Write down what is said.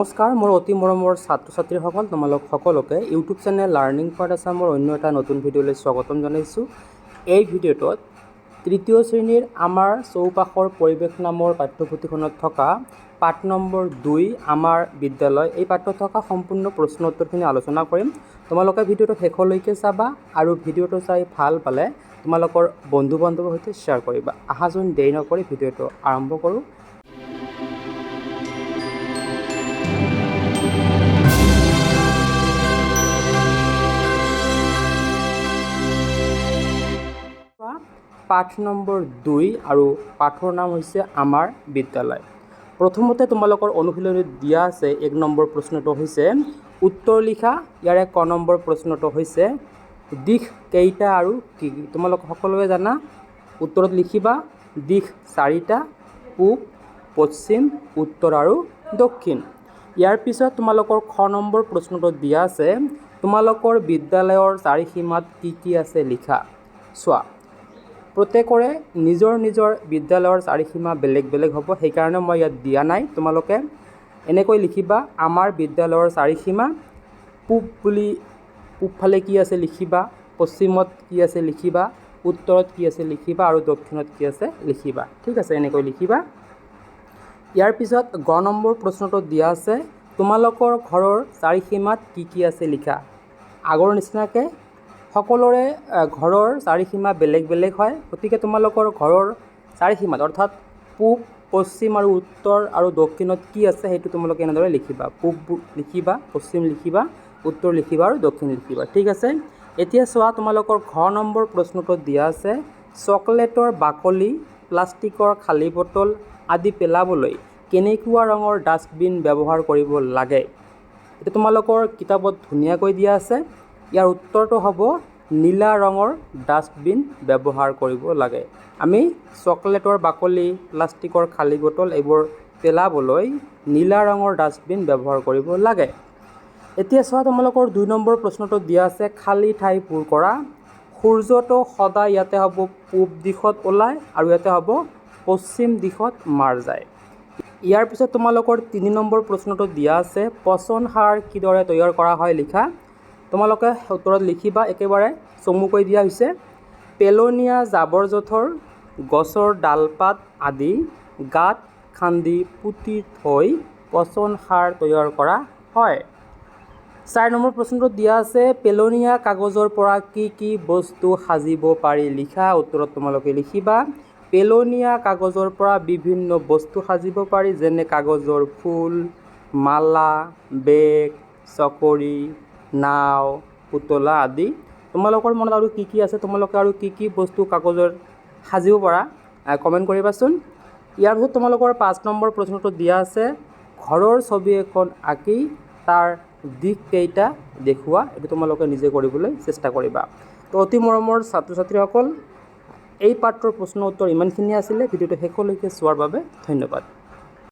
নমস্কাৰ, মোৰ অতি মৰমৰ ছাত্ৰ ছাত্ৰীসকল, তোমালোক সকলোকে ইউটিউব চেনেল লাৰ্ণিং পাৰ্ট আছামৰ অন্য এটা নতুন ভিডিঅ'লৈ স্বাগতম জনাইছোঁ। এই ভিডিঅ'টোত তৃতীয় শ্ৰেণীৰ আমাৰ চৌপাশৰ পৰিৱেশ নামৰ পাঠ্যপুথিখনত থকা পাঠ নম্বৰ 2 আমাৰ বিদ্যালয় এই পাঠত থকা সম্পূৰ্ণ প্ৰশ্ন উত্তৰখিনি আলোচনা কৰিম। তোমালোকে ভিডিঅ'টো শেষলৈকে চাবা আৰু ভিডিঅ'টো চাই ভাল পালে তোমালোকৰ বন্ধু বান্ধৱৰ সৈতে শ্বেয়াৰ কৰিবা। আহাযোন দেৰি নকৰি ভিডিঅ'টো আৰম্ভ কৰোঁ। পাঠ নম্বৰ 2 আৰু পাঠৰ নাম হৈছে আমাৰ বিদ্যালয়। প্ৰথমতে তোমালোকৰ অনুশীলনীত দিয়া আছে 1 নম্বৰ প্ৰশ্নটো হৈছে উত্তৰ লিখা। ইয়াৰে ক নম্বৰ প্ৰশ্নটো হৈছে দিশ কেইটা আৰু কি কি। তোমালোক সকলোৱে জানা, উত্তৰত লিখিবা দিশ 4টা, পূব, পশ্চিম, উত্তৰ আৰু দক্ষিণ। ইয়াৰ পিছত তোমালোকৰ খ নম্বৰ প্ৰশ্নটো দিয়া আছে তোমালোকৰ বিদ্যালয়ৰ চাৰিসীমাত কি কি আছে লিখা। চোৱা, প্ৰত্যেকৰে নিজৰ নিজৰ বিদ্যালয়ৰ চাৰিসীমা বেলেগ বেলেগ হ'ব, সেইকাৰণে মই ইয়াত দিয়া নাই। তোমালোকে এনেকৈ লিখিবা আমাৰ বিদ্যালয়ৰ চাৰিসীমা পূবফালে কি আছে লিখিবা, পশ্চিমত কি আছে লিখিবা, উত্তৰত কি আছে লিখিবা আৰু দক্ষিণত কি আছে লিখিবা। ঠিক আছে, এনেকৈ লিখিবা। ইয়াৰ পিছত গ নম্বৰ প্ৰশ্নটো দিয়া আছে তোমালোকৰ ঘৰৰ চাৰিসীমাত কি কি আছে লিখা। আগৰ নিচিনাকৈ সকলোৰে ঘৰৰ চাৰিসীমা বেলেগ বেলেগ হয়, গতিকে তোমালোকৰ ঘৰৰ চাৰিসীমাত অৰ্থাৎ পূব, পশ্চিম আৰু উত্তৰ আৰু দক্ষিণত কি আছে সেইটো তোমালোকে এনেদৰে লিখিবা। পূব লিখিবা, পশ্চিম লিখিবা, উত্তৰ লিখিবা আৰু দক্ষিণ লিখিবা। ঠিক আছে, এতিয়া চোৱা তোমালোকৰ ঘ নম্বৰ প্ৰশ্নটো দিয়া আছে চকলেটৰ বাকলি, প্লাষ্টিকৰ খালী বটল আদি পেলাবলৈ কেনেকুৱা ৰঙৰ ডাষ্টবিন ব্যৱহাৰ কৰিব লাগে। এতিয়া তোমালোকৰ কিতাপত ধুনীয়াকৈ দিয়া আছে। ইয়াৰ উত্তৰটো হ'ব নীলা ৰঙৰ ডাষ্টবিন ব্যৱহাৰ কৰিব লাগে। আমি চকলেটৰ বাকলি, প্লাষ্টিকৰ খালী বটল এইবোৰ পেলাবলৈ নীলা ৰঙৰ ডাষ্টবিন ব্যৱহাৰ কৰিব লাগে। এতিয়া চোৱা তোমালোকৰ 2 নম্বৰ প্ৰশ্নটো দিয়া আছে খালী ঠাই পূৰ কৰা। সূৰ্যটো সদায় ইয়াতে হ'ব পূব দিশত ওলায় আৰু ইয়াতে হ'ব পশ্চিম দিশত মাৰ যায়। ইয়াৰ পিছত তোমালোকৰ 3 নম্বৰ প্ৰশ্নটো দিয়া আছে পচন সাৰ কিদৰে তৈয়াৰ কৰা হয় লিখা। তোমালোকে উত্তৰত লিখিবা, একেবাৰে চমুকৈ দিয়া হৈছে পেলনীয়া জাবৰ জোঁথৰ, গছৰ ডালপাত আদি গাঁত খান্দি পুতি থৈ পচন সাৰ তৈয়াৰ কৰা হয়। 4 নম্বৰ প্ৰশ্নটো দিয়া আছে পেলনীয়া কাগজৰ পৰা কি কি বস্তু সাজিব পাৰি লিখা। উত্তৰত তোমালোকে লিখিবা পেলনীয়া কাগজৰ পৰা বিভিন্ন বস্তু সাজিব পাৰি, যেনে কাগজৰ ফুল, মালা, বেগ, চকৰি, নাও, পুতলা আদি। তোমালোকৰ মনত আৰু কি কি আছে, তোমালোকে আৰু কি কি বস্তু কাগজৰ সাজিব পাৰা কমেণ্ট কৰিবাচোন। ইয়াৰ পিছত তোমালোকৰ 5 নম্বৰ প্ৰশ্নটো দিয়া আছে ঘৰৰ ছবি এখন আঁকি তাৰ দিশ কেইটা দেখুওৱা। এইটো তোমালোকে নিজে কৰিবলৈ চেষ্টা কৰিবা। তো অতি মৰমৰ ছাত্ৰ ছাত্ৰীসকল, এই পাঠটোৰ প্ৰশ্ন উত্তৰ ইমানখিনি আছিলে। ভিডিঅ'টো শেষলৈকে চোৱাৰ বাবে ধন্যবাদ।